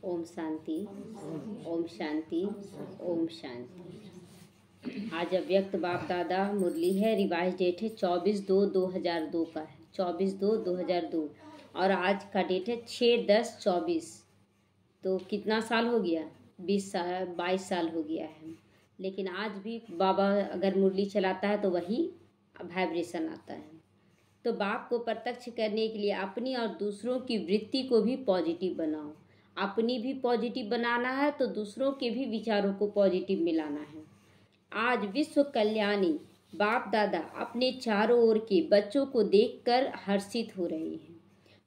ओम शांति, ओम शांति, ओम शांति। आज अव्यक्त बाप दादा मुरली है। रिवाइज डेट है 24/2/2002 का है, 24/2/2002। और आज का डेट है 6/10/24। तो कितना साल हो गया? 22 साल हो गया है। लेकिन आज भी बाबा अगर मुरली चलाता है तो वही वाइब्रेशन आता है। तो बाप को प्रत्यक्ष करने के लिए अपनी और दूसरों की वृत्ति को भी पॉजिटिव बनाओ। अपनी भी पॉजिटिव बनाना है तो दूसरों के भी विचारों को पॉजिटिव मिलाना है। आज विश्व कल्याणी बाप दादा अपने चारों ओर के बच्चों को देखकर हर्षित हो रहे हैं।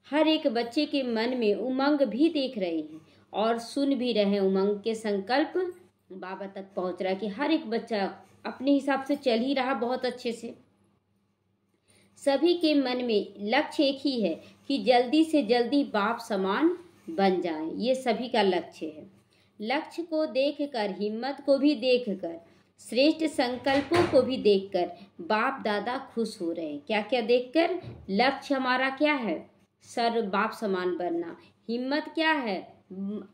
हर एक बच्चे के मन में उमंग भी देख रहे हैं और सुन भी रहे हैं। उमंग के संकल्प बाबा तक पहुंच रहा है कि हर एक बच्चा अपने हिसाब से चल ही रहा बहुत अच्छे से। सभी के मन में लक्ष्य एक ही है कि जल्दी से जल्दी बाप समान बन जाएं। ये सभी का लक्ष्य है। लक्ष्य को देखकर, हिम्मत को भी देखकर, श्रेष्ठ संकल्पों को भी देखकर बाप दादा खुश हो रहे हैं। क्या क्या देखकर? लक्ष्य हमारा क्या है? सर बाप समान बनना। हिम्मत क्या है?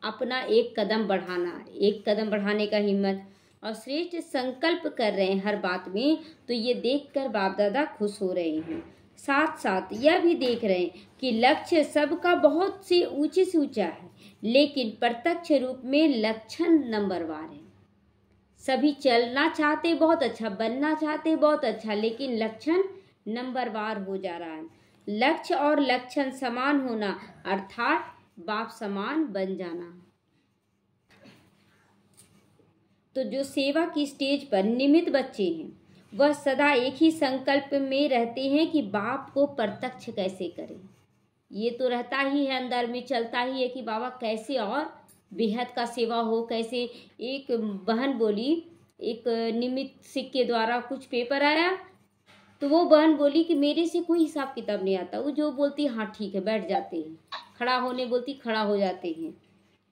अपना एक कदम बढ़ाना, एक कदम बढ़ाने का हिम्मत। और श्रेष्ठ संकल्प कर रहे हैं हर बात में, तो ये देखकर बाप दादा खुश हो रहे हैं। साथ साथ यह भी देख रहे हैं कि लक्ष्य सबका बहुत से ऊंचा है, लेकिन प्रत्यक्ष रूप में लक्षण नंबरवार है। सभी चलना चाहते बहुत अच्छा, बनना चाहते बहुत अच्छा, लेकिन लक्षण नंबरवार हो जा रहा है। लक्ष्य और लक्षण समान होना अर्थात बाप समान बन जाना। तो जो सेवा की स्टेज पर निमित्त बच्चे हैं वह सदा एक ही संकल्प में रहते हैं कि बाप को प्रत्यक्ष कैसे करें। ये तो रहता ही है, अंदर में चलता ही है कि बाबा कैसे और बेहद का सेवा हो, कैसे। एक बहन बोली, एक निमित्त सिख के द्वारा कुछ पेपर आया तो वो बहन बोली कि मेरे से कोई हिसाब किताब नहीं आता। वो जो बोलती हाँ ठीक है, बैठ जाते हैं, खड़ा होने बोलती खड़ा हो जाते हैं।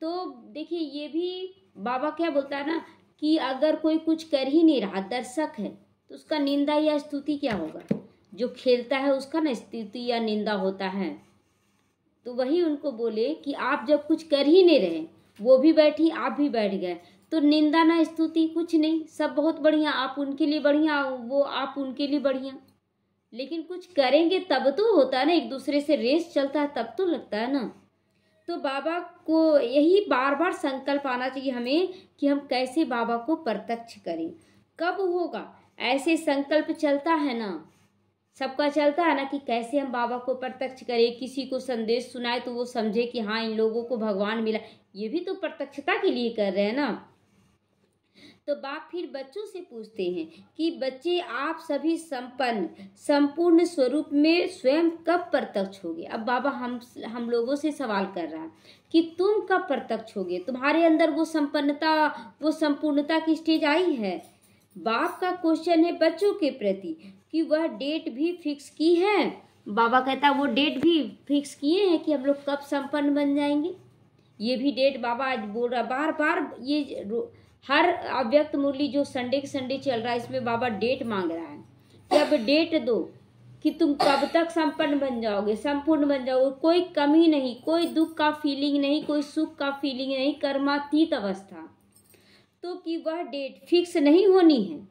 तो देखिए ये भी बाबा क्या बोलता है ना कि अगर कोई कुछ कर ही नहीं रहा, दर्शक है, तो उसका निंदा या स्तुति क्या होगा? जो खेलता है उसका ना स्तुति या निंदा होता है। तो वही उनको बोले कि आप जब कुछ कर ही नहीं रहे, वो भी बैठी आप भी बैठ गए, तो निंदा ना स्तुति कुछ नहीं, सब बहुत बढ़िया, आप उनके लिए बढ़िया, वो आप उनके लिए बढ़िया। लेकिन कुछ करेंगे तब तो होता है ना, एक दूसरे से रेस चलता है तब तो लगता है ना। तो बाबा को यही बार बार संकल्प आना चाहिए हमें कि हम कैसे बाबा को प्रत्यक्ष करें। कब होगा? ऐसे संकल्प चलता है ना, सबका चलता है ना कि कैसे हम बाबा को प्रत्यक्ष करें। किसी को संदेश सुनाए तो वो समझे कि हाँ इन लोगों को भगवान मिला। ये भी तो प्रत्यक्षता के लिए कर रहे हैं ना। तो बाप फिर बच्चों से पूछते हैं कि बच्चे आप सभी संपन्न संपूर्ण स्वरूप में स्वयं कब प्रत्यक्ष होगे। अब बाबा हम लोगों से सवाल कर रहा है कि तुम कब प्रत्यक्ष होगे, तुम्हारे अंदर वो संपन्नता, वो संपूर्णता की स्टेज आई है। बाप का क्वेश्चन है बच्चों के प्रति कि वह डेट भी फिक्स की है। बाबा कहता है वो डेट भी फिक्स किए हैं कि हम लोग कब संपन्न बन जाएंगे। ये भी डेट बाबा आज बोल रहा, बार बार ये हर अव्यक्त मुरली जो संडे के संडे चल रहा है इसमें बाबा डेट मांग रहा है कि अब डेट दो कि तुम कब तक संपन्न बन जाओगे, संपूर्ण बन जाओगे। कोई कमी नहीं, कोई दुख का फीलिंग नहीं, कोई सुख का फीलिंग नहीं, कर्मातीत अवस्था। तो कि वह डेट फिक्स नहीं होनी है।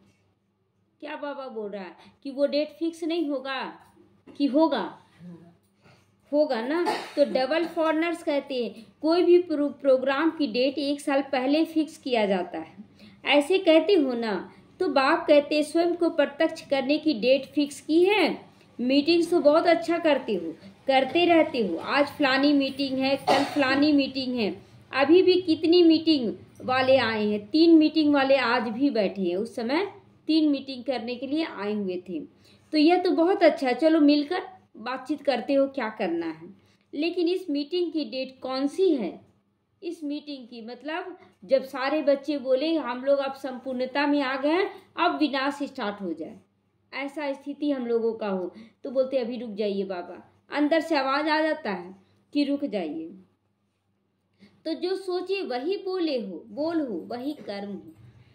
क्या बाबा बोल रहा है कि वो डेट फिक्स नहीं होगा कि होगा ना। तो डबल फॉरनर्स कहते हैं कोई भी प्रोग्राम की डेट 1 साल पहले फिक्स किया जाता है, ऐसे कहते हो ना। तो बाप कहते हैं स्वयं को प्रत्यक्ष करने की डेट फिक्स की है। मीटिंग्स तो बहुत अच्छा करते हो, करते रहते हो। आज फलानी मीटिंग है, कल फलानी मीटिंग है, अभी भी कितनी मीटिंग वाले आए हैं। 3 मीटिंग वाले आज भी बैठे हैं, उस समय 3 मीटिंग करने के लिए आए हुए थे। तो यह तो बहुत अच्छा है, चलो मिलकर बातचीत करते हो क्या करना है। लेकिन इस मीटिंग की डेट कौन सी है? इस मीटिंग की मतलब जब सारे बच्चे बोले हम लोग अब संपूर्णता में आ गए, अब विनाश स्टार्ट हो जाए, ऐसा स्थिति हम लोगों का हो, तो बोलते अभी रुक जाइए बाबा। अंदर से आवाज आ जाता है कि रुक जाइए। तो जो सोचे वही बोले हो, बोल हो वही कर्म हो।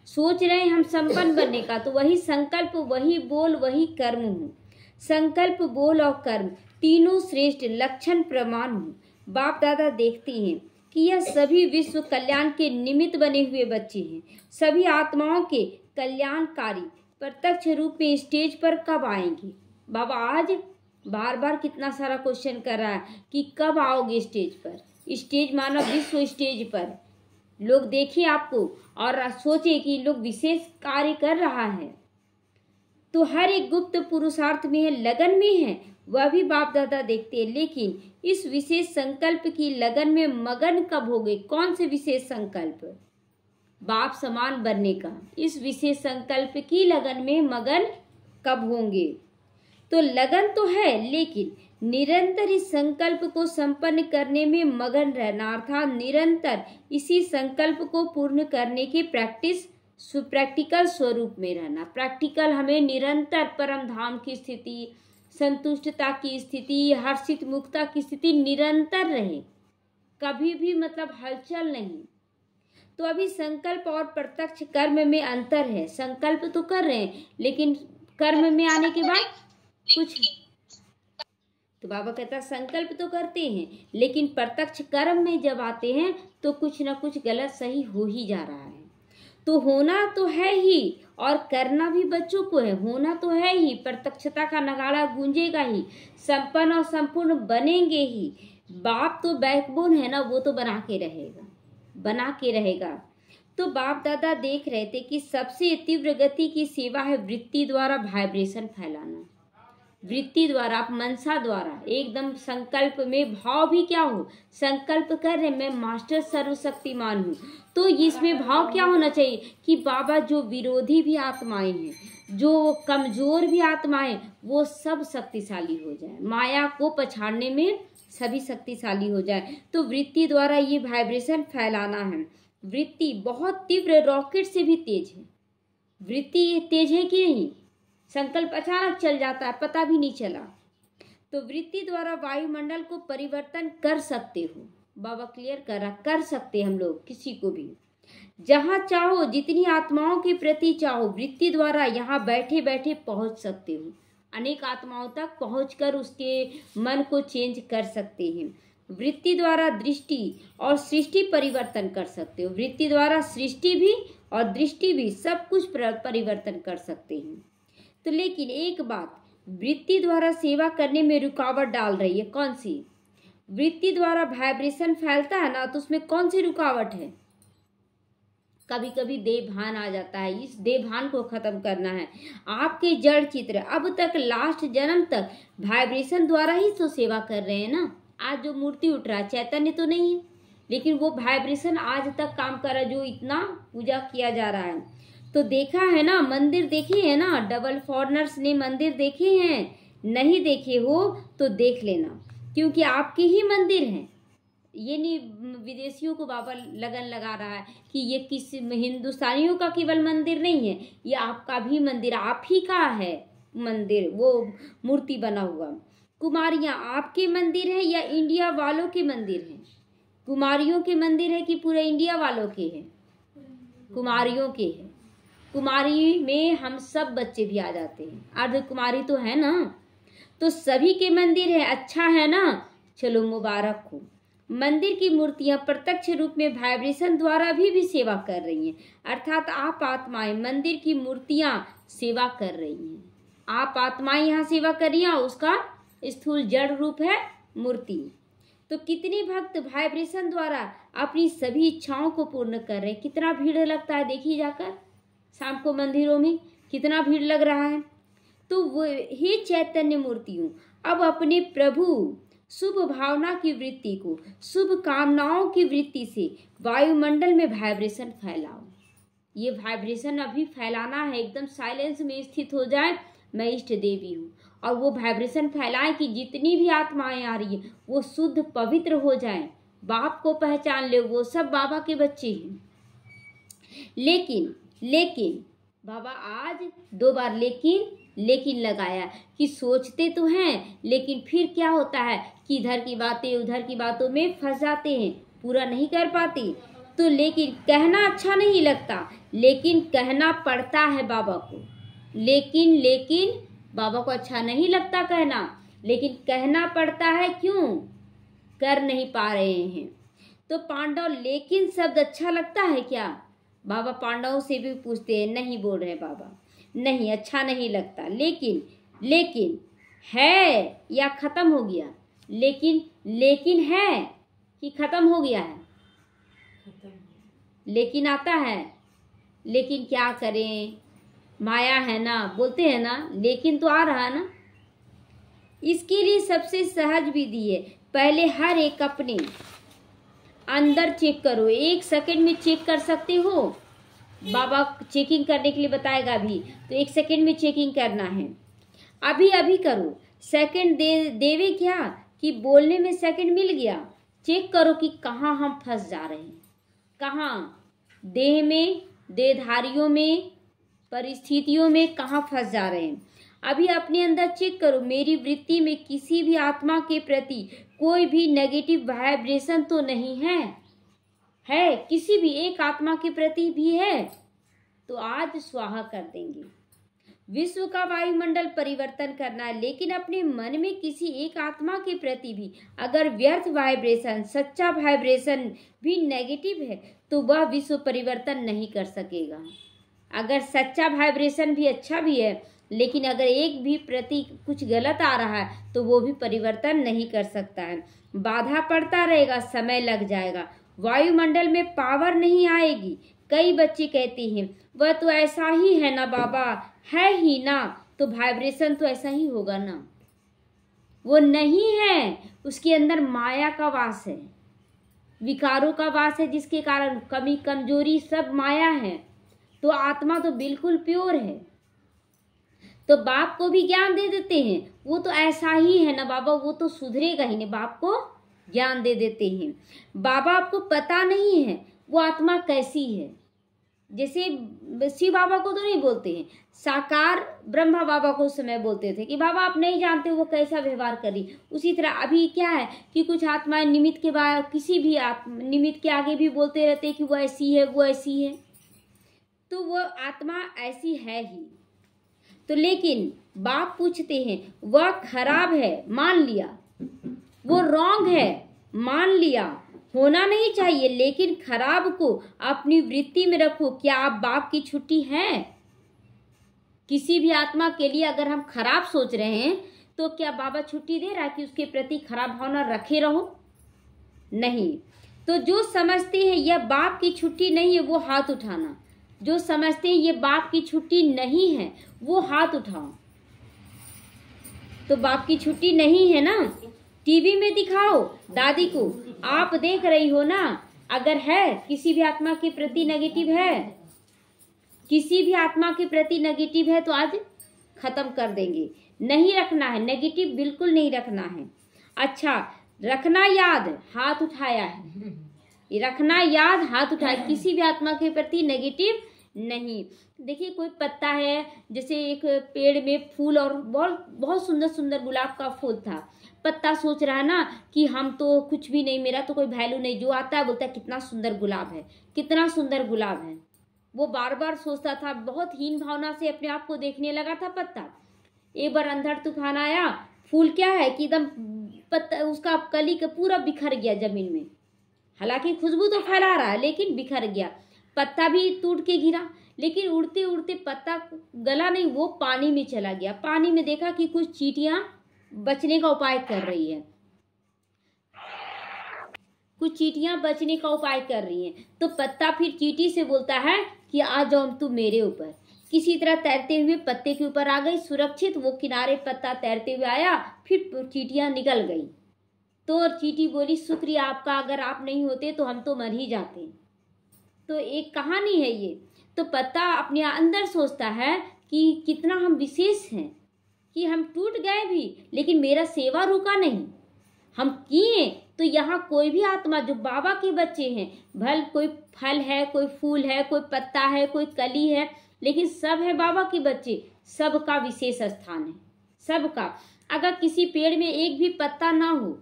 सोच रहे हैं हम संपन्न बनने का, तो वही संकल्प, वही बोल, वही कर्म हो। संकल्प, बोल और कर्म तीनों श्रेष्ठ लक्षण प्रमाण हो। बाप दादा देखते हैं कि यह सभी विश्व कल्याण के निमित्त बने हुए बच्चे हैं। सभी आत्माओं के कल्याणकारी प्रत्यक्ष रूप में स्टेज पर कब आएंगे? बाबा आज बार बार कितना सारा क्वेश्चन कर रहा है कि कब आओगे स्टेज पर। स्टेज मानो विश्व स्टेज पर लोग देखें आपको और सोचे कि लोग विशेष कार्य कर रहा है। तो हर एक गुप्त पुरुषार्थ में है, लगन में है, वह भी बाप दादा देखते हैं। लेकिन इस विशेष संकल्प की लगन में मगन कब होगे? कौन से विशेष संकल्प? बाप समान बनने का। इस विशेष संकल्प की लगन में मगन कब होंगे? तो लगन तो है, लेकिन निरंतर इस संकल्प को संपन्न करने में मगन रहना, अर्थात निरंतर इसी संकल्प को पूर्ण करने की प्रैक्टिकल स्वरूप में रहना। प्रैक्टिकल हमें निरंतर परम धाम की स्थिति, संतुष्टता की स्थिति, हर्षित मुक्ता की स्थिति निरंतर रहे, कभी भी मतलब हलचल नहीं। तो अभी संकल्प और प्रत्यक्ष कर्म में अंतर है। संकल्प तो कर रहे हैं, लेकिन कर्म में आने के बाद कुछ, तो बाबा कहता संकल्प तो करते हैं, लेकिन प्रत्यक्ष कर्म में जब आते हैं तो कुछ ना कुछ गलत सही हो ही जा रहा है। तो होना तो है ही और करना भी बच्चों को है। होना तो है ही, प्रत्यक्षता का नगाड़ा गूंजेगा ही, संपन्न और संपूर्ण बनेंगे ही। बाप तो बैकबोन है ना, वो तो बना के रहेगा। तो बाप दादा देख रहे थे कि सबसे तीव्र गति की सेवा है वृत्ति द्वारा वाइब्रेशन फैलाना। वृत्ति द्वारा, आप मनसा द्वारा एकदम संकल्प में भाव भी क्या हो, संकल्प कर रहे मैं मास्टर सर्वशक्तिमान हूँ, तो इसमें भाव क्या होना चाहिए कि बाबा जो विरोधी भी आत्माएं हैं, जो कमजोर भी आत्माएं, वो सब शक्तिशाली हो जाए, माया को पछाड़ने में सभी शक्तिशाली हो जाए। तो वृत्ति द्वारा ये वाइब्रेशन फैलाना है। वृत्ति बहुत तीव्र, रॉकेट से भी तेज है। वृत्ति तेज है कि नहीं? संकल्प अचानक चल जाता है, पता भी नहीं चला। तो वृत्ति द्वारा वायुमंडल को परिवर्तन कर सकते हो। बाबा क्लियर कर सकते हम लोग, किसी को भी जहां चाहो, जितनी आत्माओं के प्रति चाहो, वृत्ति द्वारा यहाँ बैठे बैठे पहुंच सकते हो। अनेक आत्माओं तक पहुंचकर उसके मन को चेंज कर सकते हैं। वृत्ति द्वारा दृष्टि और सृष्टि परिवर्तन कर सकते हो। वृत्ति द्वारा सृष्टि भी और दृष्टि भी सब कुछ परिवर्तन कर सकते हैं। तो लेकिन एक बात वृत्ति द्वारा सेवा करने में रुकावट डाल रही है। कौन सी? वृत्ति द्वारा वाइब्रेशन फैलता है ना, तो उसमें कौन सी रुकावट है? कभी कभी देह भान आ जाता है। इस देह भान को खत्म करना है। आपके जड़ चित्र अब तक लास्ट जन्म तक वाइब्रेशन द्वारा ही तो सेवा कर रहे हैं ना। आज जो मूर्ति उठ रहा है चैतन्य तो नहीं है, लेकिन वो वाइब्रेशन आज तक काम कर रहा है, जो इतना पूजा किया जा रहा है। तो देखा है ना, मंदिर देखे हैं ना, डबल फॉरनर्स ने मंदिर देखे हैं? नहीं देखे हो तो देख लेना, क्योंकि आपके ही मंदिर हैं। ये नहीं विदेशियों को बाबा लगन लगा रहा है कि ये किसी हिंदुस्तानियों का केवल मंदिर नहीं है, ये आपका भी मंदिर, आप ही का है मंदिर, वो मूर्ति बना हुआ। कुमारियाँ आपके मंदिर है या इंडिया वालों के मंदिर हैं? कुमारियों के मंदिर है कि पूरे इंडिया वालों के हैं? कुमारियों के हैं। कुमारी में हम सब बच्चे भी आ जाते हैं, अर्ध कुमारी तो है ना, तो सभी के मंदिर है। अच्छा है ना, चलो मुबारक हो। मंदिर की मूर्तियां प्रत्यक्ष रूप में वाइब्रेशन द्वारा भी सेवा कर रही हैं, अर्थात आप आत्माएं मंदिर की मूर्तियां सेवा कर रही हैं। आप आत्माएं यहाँ सेवा कर रही हैं, उसका स्थूल जड़ रूप है मूर्ति। तो कितने भक्त वाइब्रेशन द्वारा अपनी सभी इच्छाओं को पूर्ण कर रहे हैं। कितना भीड़ लगता है, देखिए जाकर शाम को मंदिरों में कितना भीड़ लग रहा है। तो वो हे चैतन्य मूर्तियों, अब अपने प्रभु शुभ भावना की वृत्ति को, शुभ कामनाओं की वृत्ति से वायुमंडल में वाइब्रेशन फैलाओ। ये वाइब्रेशन अभी फैलाना है, एकदम साइलेंस में स्थित हो जाए, मैं इष्ट देवी हूँ, और वो वाइब्रेशन फैलाएं कि जितनी भी आत्माएं आ रही है वो शुद्ध पवित्र हो जाएं, बाप को पहचान ले, वो सब बाबा के बच्चे हैं। लेकिन बाबा आज 2 बार लेकिन लगाया कि सोचते तो हैं, लेकिन फिर क्या होता है कि इधर की बातें उधर की बातों में फंस जाते हैं, पूरा नहीं कर पाते। तो लेकिन कहना अच्छा नहीं लगता, लेकिन कहना पड़ता है बाबा को। लेकिन बाबा को अच्छा नहीं लगता कहना, लेकिन कहना पड़ता है। क्यों? कर नहीं पा रहे हैं। तो पांडव लेकिन शब्द अच्छा लगता है क्या? बाबा पांडवों से भी पूछते हैं, नहीं बोल रहे बाबा, नहीं अच्छा नहीं लगता। लेकिन है या खत्म हो गया? लेकिन है कि खत्म हो गया है? लेकिन आता है, लेकिन क्या करें, माया है ना, बोलते हैं ना, लेकिन तो आ रहा है ना। इसके लिए सबसे सहज विधि है, पहले हर एक अपने अंदर चेक करो। 1 सेकंड में चेक कर सकते हो, बाबा चेकिंग करने के लिए बताएगा अभी, तो 1 सेकंड में चेकिंग करना है। अभी करो, सेकंड देवे क्या कि बोलने में सेकंड मिल गया। चेक करो कि कहाँ हम फंस जा रहे हैं, कहाँ देह में, देहधारियों में, परिस्थितियों में कहाँ फंस जा रहे हैं। अभी अपने अंदर चेक करो, मेरी वृत्ति में किसी भी आत्मा के प्रति कोई भी नेगेटिव वाइब्रेशन तो नहीं है किसी भी एक आत्मा के प्रति भी है तो आज स्वाहा कर देंगे। विश्व का वायुमंडल परिवर्तन करना है, लेकिन अपने मन में किसी एक आत्मा के प्रति भी अगर व्यर्थ वाइब्रेशन, सच्चा वाइब्रेशन भी नेगेटिव है तो वह विश्व परिवर्तन नहीं कर सकेगा। अगर सच्चा वाइब्रेशन भी अच्छा भी है, लेकिन अगर एक भी प्रति कुछ गलत आ रहा है तो वो भी परिवर्तन नहीं कर सकता है। बाधा पड़ता रहेगा, समय लग जाएगा, वायुमंडल में पावर नहीं आएगी। कई बच्चे कहते हैं वह तो ऐसा ही है ना बाबा, है ही ना, तो वाइब्रेशन तो ऐसा ही होगा ना। वो नहीं है, उसके अंदर माया का वास है, विकारों का वास है, जिसके कारण कमी कमजोरी सब माया है। तो आत्मा तो बिल्कुल प्योर है। तो बाप को भी ज्ञान दे देते हैं, वो तो ऐसा ही है ना बाबा, वो तो सुधरेगा ही नहीं, बाप को ज्ञान दे देते हैं। बाबा आपको पता नहीं है वो आत्मा कैसी है। जैसे शिव बाबा को तो नहीं बोलते हैं, साकार ब्रह्मा बाबा को उस समय बोलते थे कि बाबा आप नहीं जानते वो कैसा व्यवहार करी। उसी तरह अभी क्या है कि कुछ आत्माएं निमित्त के बाद किसी भी निमित्त के आगे भी बोलते रहते हैं कि वो ऐसी है, वो ऐसी है, तो वो आत्मा ऐसी है ही। तो लेकिन बाप पूछते हैं वह खराब है, मान लिया, वो रॉन्ग है, मान लिया, होना नहीं चाहिए, लेकिन खराब को अपनी वृत्ति में रखो। क्या आप बाप की छुट्टी हैं? किसी भी आत्मा के लिए अगर हम खराब सोच रहे हैं तो क्या बाबा छुट्टी दे रहा है कि उसके प्रति खराब भावना रखे रहो? नहीं। तो जो समझते हैं यह बाप की छुट्टी नहीं है वो हाथ उठाना। जो समझते हैं ये बाप की छुट्टी नहीं है वो हाथ उठाओ। तो बाप की छुट्टी नहीं है ना, टीवी में दिखाओ दादी को, आप देख रही हो ना, अगर है किसी भी आत्मा के प्रति नेगेटिव है, किसी भी आत्मा के प्रति नेगेटिव है तो आज खत्म कर देंगे। नहीं रखना है नेगेटिव, बिल्कुल नहीं रखना है। अच्छा रखना याद, हाथ उठाया है, रखना याद, हाथ उठाया, किसी भी आत्मा के प्रति नेगेटिव नहीं। देखिए कोई पत्ता है, जैसे एक पेड़ में फूल और बहुत सुंदर सुंदर गुलाब का फूल था, पत्ता सोच रहा है ना कि हम तो कुछ भी नहीं, मेरा तो कोई वैल्यू नहीं, जो आता है बोलता है कितना सुंदर गुलाब है, कितना सुंदर गुलाब है। वो बार बार सोचता था, बहुत हीन भावना से अपने आप को देखने लगा था पत्ता। एक बार अंधड़ तूफान आया, फूल क्या है कि एकदम पत्ता उसका कली का पूरा बिखर गया जमीन में, हालांकि खुशबू तो फैला रहा है लेकिन बिखर गया। पत्ता भी टूट के गिरा, लेकिन उड़ते उड़ते पत्ता गला नहीं, वो पानी में चला गया। पानी में देखा कि कुछ चींटियां बचने का उपाय कर रही है, कुछ चींटियां बचने का उपाय कर रही हैं। तो पत्ता फिर चींटी से बोलता है कि आ जाओ तुम मेरे ऊपर। किसी तरह तैरते हुए पत्ते के ऊपर आ गई, सुरक्षित वो किनारे पत्ता तैरते हुए आया, फिर चींटियां निकल गई। तो चींटी बोली शुक्रिया आपका, अगर आप नहीं होते तो हम तो मर ही जाते। तो एक कहानी है ये। तो पत्ता अपने अंदर सोचता है कि कितना हम विशेष हैं, कि हम टूट गए भी लेकिन मेरा सेवा रुका नहीं, हम किए। तो यहाँ कोई भी आत्मा जो बाबा के बच्चे हैं, भल कोई फल है, कोई फूल है, कोई पत्ता है, कोई कली है, लेकिन सब है बाबा के बच्चे, सबका विशेष स्थान है, सबका। अगर किसी पेड़ में एक भी पत्ता ना हो,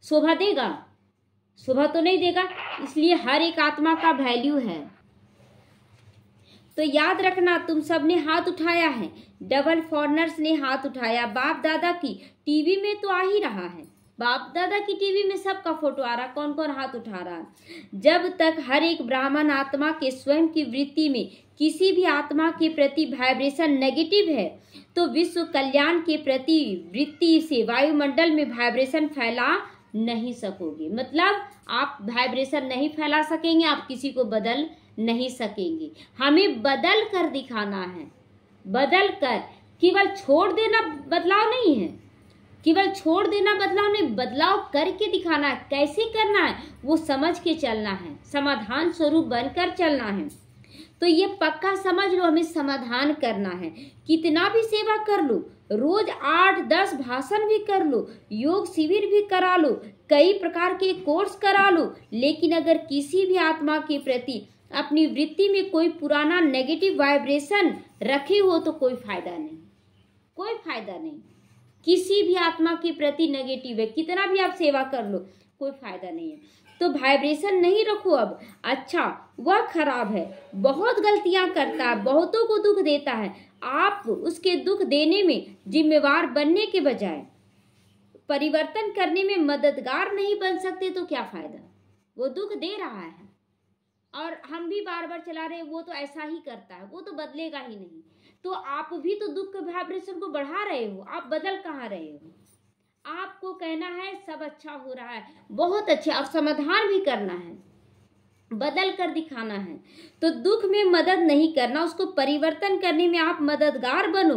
शोभा देगा? शोभा तो नहीं देगा। इसलिए हर एक आत्मा का वैल्यू है। तो याद रखना, तुम सब ने हाथ उठाया है, डबल फॉरनर्स ने हाथ उठाया, बाप दादा की टीवी में तो आ ही रहा है, बाप दादा की टीवी में सबका फोटो आ रहा, कौन कौन हाथ उठा रहा है। जब तक हर एक ब्राह्मण आत्मा के स्वयं की वृत्ति में किसी भी आत्मा के प्रति वाइब्रेशन नेगेटिव है तो विश्व कल्याण के प्रति वृत्ति से वायुमंडल में वाइब्रेशन फैला नहीं सकोगे। मतलब आप वाइब्रेशन नहीं फैला सकेंगे, आप किसी को बदल नहीं सकेंगे। हमें बदल कर दिखाना है, बदल कर, केवल छोड़ देना बदलाव नहीं है, केवल छोड़ देना बदलाव नहीं, बदलाव करके दिखाना है। कैसे करना है वो समझ के चलना है, समाधान स्वरूप बनकर चलना है। तो ये पक्का समझ लो, हमें समाधान करना है। कितना भी सेवा कर लो, रोज 8-10 भाषण भी कर लो, योग शिविर भी करा लो, कई प्रकार के कोर्स करा लो, लेकिन अगर किसी भी आत्मा के प्रति अपनी वृत्ति में कोई पुराना नेगेटिव वाइब्रेशन रखे हो तो कोई फायदा नहीं, कोई फायदा नहीं। किसी भी आत्मा के प्रति नेगेटिव है, कितना भी आप सेवा कर लो कोई फायदा नहीं है। तो वाइब्रेशन नहीं रखो अब। अच्छा, वह खराब है, बहुत गलतियां करता है, बहुतों को दुख देता है, आप उसके दुख देने में जिम्मेवार बनने के बजाय परिवर्तन करने में मददगार नहीं बन सकते तो क्या फायदा। वो दुख दे रहा है और हम भी बार बार चला रहे, वो तो ऐसा ही करता है, वो तो बदलेगा ही नहीं। तो आप भी तो दुख के वाइब्रेशन को बढ़ा रहे हो, आप बदल कहाँ रहे हो। आपको कहना है सब अच्छा हो रहा है, बहुत अच्छे, आप समाधान भी करना है, बदल कर दिखाना है। तो दुख में मदद नहीं करना, उसको परिवर्तन करने में आप मददगार बनो।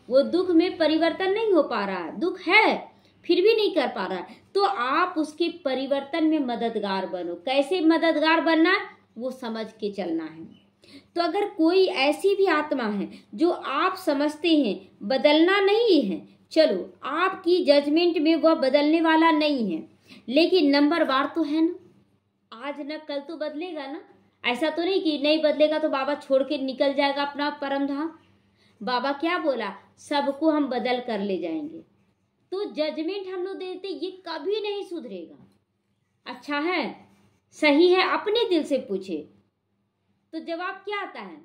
वो दुख में परिवर्तन नहीं हो पा रहा है, दुख है फिर भी नहीं कर पा रहा है, तो आप उसके परिवर्तन में मददगार बनो। कैसे मददगार बनना है वो समझ के चलना है। तो अगर कोई ऐसी भी आत्मा है जो आप समझते हैं बदलना नहीं है, चलो आपकी जजमेंट में वह बदलने वाला नहीं है, लेकिन नंबरवार तो है ना, आज न कल तो बदलेगा ना। ऐसा तो नहीं कि नहीं बदलेगा तो बाबा छोड़ के निकल जाएगा अपना परम धाम। बाबा क्या बोला, सबको हम बदल कर ले जाएंगे। तो जजमेंट हम लोग देते, ये कभी नहीं सुधरेगा। अच्छा है, सही है, अपने दिल से पूछे तो जवाब क्या आता है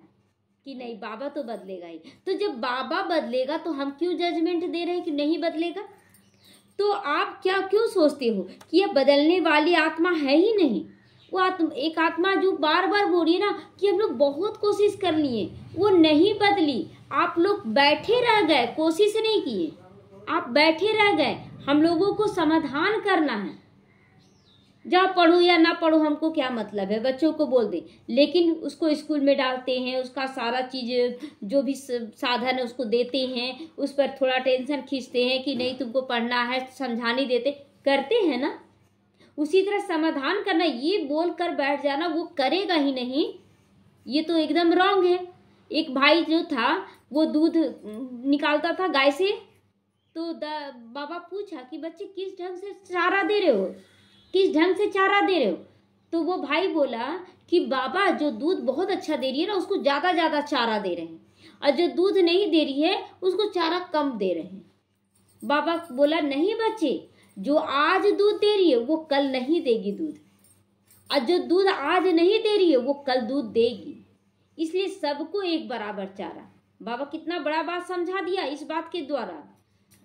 कि नहीं बाबा तो बदलेगा ही। तो जब बाबा बदलेगा तो हम क्यों जजमेंट दे रहे हैं कि नहीं बदलेगा। तो आप क्या क्यों सोचते हो कि यह बदलने वाली आत्मा है ही नहीं। वो एक आत्मा जो बार बार बोल रही है ना कि हम लोग बहुत कोशिश कर लिए, वो नहीं बदली। आप लोग बैठे रह गए, कोशिश नहीं किए, आप बैठे रह गए। हम लोगों को समाधान करना है। जाओ पढ़ो या ना पढ़ो हमको क्या मतलब है, बच्चों को बोल दे, लेकिन उसको स्कूल में डालते हैं, उसका सारा चीज़ जो भी साधन है उसको देते हैं, उस पर थोड़ा टेंशन खींचते हैं कि नहीं तुमको पढ़ना है, समझाने देते, करते हैं ना। उसी तरह समाधान करना, ये बोल कर बैठ जाना वो करेगा ही नहीं, ये तो एकदम रॉन्ग है। एक भाई जो था वो दूध निकालता था गाय से, तो बाबा पूछा कि बच्चे किस ढंग से चारा दे रहे हो, किस ढंग से चारा दे रहे हो। तो वो भाई बोला कि बाबा जो दूध बहुत अच्छा दे रही है ना उसको ज़्यादा चारा दे रहे हैं, और जो दूध नहीं दे रही है उसको चारा कम दे रहे हैं। बाबा बोला नहीं बच्चे, जो आज दूध दे रही है वो कल नहीं देगी दूध, और जो दूध आज नहीं दे रही है वो कल दूध देगी, इसलिए सबको एक बराबर चारा। बाबा कितना बड़ा बात समझा दिया इस बात के द्वारा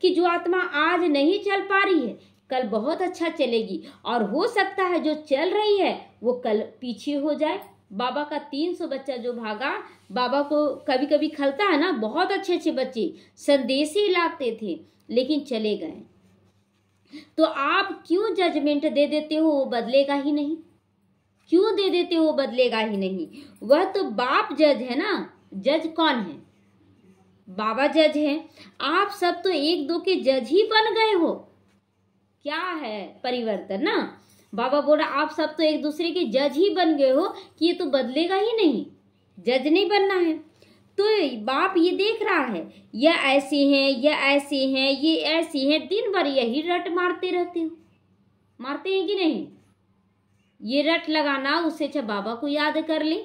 कि जो आत्मा आज नहीं चल पा रही है कल बहुत अच्छा चलेगी, और हो सकता है जो चल रही है वो कल पीछे हो जाए। बाबा का 300 बच्चा जो भागा, बाबा को कभी कभी खलता है ना, बहुत अच्छे बच्चे संदेश ही लाते थे लेकिन चले गए। तो आप क्यों जजमेंट दे देते हो वो बदलेगा ही नहीं, क्यों दे देते हो बदलेगा ही नहीं। वह तो बाप जज है ना। जज कौन है, बाबा जज है। आप सब तो एक दो के जज ही बन गए हो, क्या है परिवर्तन ना। बाबा बोला आप सब तो एक दूसरे के जज ही बन गए हो कि ये तो बदलेगा ही नहीं, जज नहीं बनना है। तो बाप ये देख रहा है ये ऐसे हैं, ये ऐसे हैं, ये ऐसी हैं, दिन भर यही रट मारते रहते हो, मारते हैं कि नहीं। ये रट लगाना, उससे अच्छा बाबा को याद कर ले।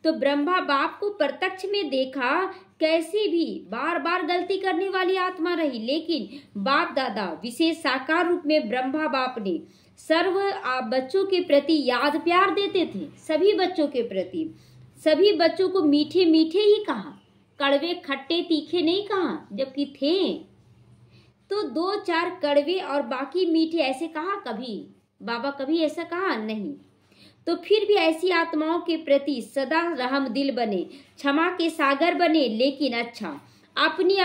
तो ब्रह्मा बाप को प्रत्यक्ष में देखा, कैसी भी बार बार गलती करने वाली आत्मा रही, लेकिन बाप दादा विशेष साकार रूप में ब्रह्मा बाप ने सर्व बच्चों के प्रति याद प्यार देते थे। सभी बच्चों के प्रति, सभी बच्चों को मीठे मीठे ही कहा, कड़वे खट्टे तीखे नहीं कहा, जबकि थे। तो 2-4 कड़वे और बाकी मीठे, ऐसे कहा कभी? बाबा कभी ऐसा कहा नहीं। तो फिर भी ऐसी आत्माओं के प्रति सदा रहमदिल बने, क्षमा के सागर बने। लेकिन अच्छा, आपने